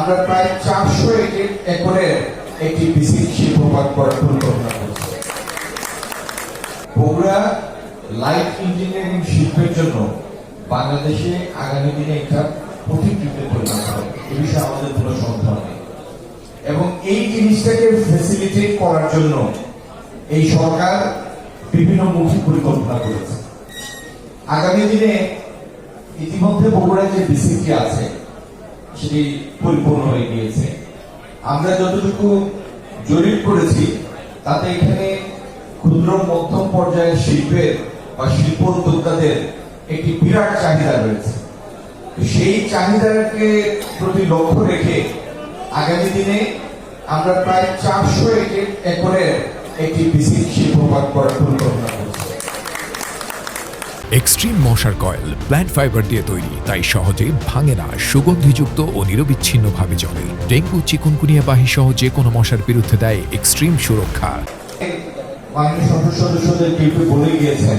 আমরা প্রায় 400 একরের একটি বিসিক শিল্প পার্ক করার পরিকল্পনা করছি। বগুড়া লাইট ইঞ্জিনিয়ারিং শিল্পের জন্য বাংলাদেশে আগামী দিনে একটা পথিকৃতে পরিণত হবে, এ বিষয়ে আমাদের কোনো সন্দেহ নেই। এবং এই জিনিসটাকে ফ্যাসিলিটেট করার জন্য এই সরকার বিভিন্ন মুখী পরিকল্পনা করেছে। আগামী দিনে ইতিমধ্যে বগুড়ায় যে বিসিটি আছে সেটি পরিপূর্ণ হয়ে গিয়েছে। আমরা যতটুকু জরিপ করেছি তাতে এখানে ক্ষুদ্র মধ্যম পর্যায়ের শিল্পের বা শিল্প উদ্যোক্তাদের একটি বিরাট চাহিদা রয়েছে। সেই চাহিদাকে প্রতি লক্ষ্য রেখে আগামী দিনে আমরা প্রায় 400 একরের একটি বিসিক শিল্প পার্ক করার পরিকল্পনা করছি। এক্সট্রিম মশার কয়েল প্ল্যান্ট ফাইবার দিয়ে তৈরি, তাই সহজে ভাঙে না, সুগন্ধিযুক্ত ও নিরবিচ্ছিন্নভাবে জ্বলে। ডেঙ্গু, চিকুনগুনিয়া বাহি সহ যে কোনো মশার বিরুদ্ধে দেয় এক্সট্রিম সুরক্ষা। মাননীয় সংসদ সদস্যদের কেউ বলে গিয়েছেন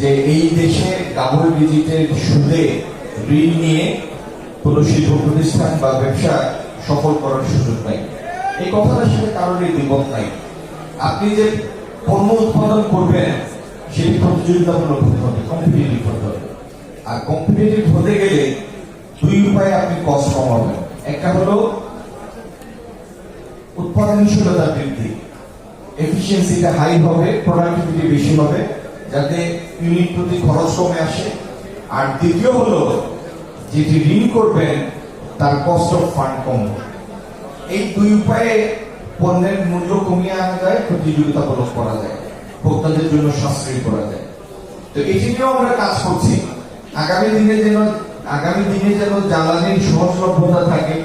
যে এই দেশে ডাবল ডিজিটের সুদে ঋণ নিয়ে কোনো শিল্প প্রতিষ্ঠান বা ব্যবসা সফল করার সুযোগ নাই। এই কথাটার সাথে কারণে দ্বিমত নাই। আপনি যে পণ্য উৎপাদন করবেন সেটি প্রতিযোগিতামূলক হতে হবে, কম্পিটিটিভ হতে হবে। আর কম্পিটিটিভ হতে গেলে দুই উপায়ে আপনি কস্ট কমাবেন। একটা হলো উৎপাদনশীলতা বৃদ্ধি, এফিসিয়েন্সিটা হাই হবে, প্রোডাক্টিভিটি বেশি হবে, যাতে ইউনিট প্রতি খরচ কমে আসে। আর দ্বিতীয় হলো যেটি ঋণ করবেন তার কস্ট অফ ফান্ড কম। এই দুই উপায়ে পণ্যের মূল্য কমিয়ে আনা যায়, প্রতিযোগিতামূলক করা যায়, ভোক্তাদের জন্য সাশ্রয়ী করা যায়। তো এটি নিয়েও আমরা কাজ করছি। আগামী দিনে যেন জ্বালানির সহজলভ্যতা থাকে,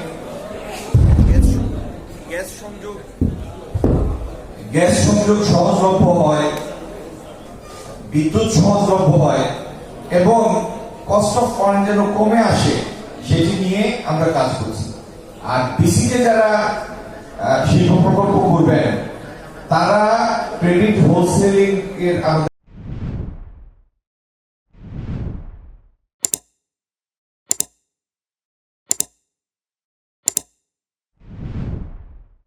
গ্যাস সংযোগ সহজলভ্য হয়, বিদ্যুৎ সহজলভ্য হয় এবং কস্ট অফ ফান্ড যেন কমে আসে, সেটি নিয়ে আমরা কাজ করছি। আর বিসিতে যারা শিল্প প্রকল্প করবেন তারা ক্রেডিট হোলসেলিং এর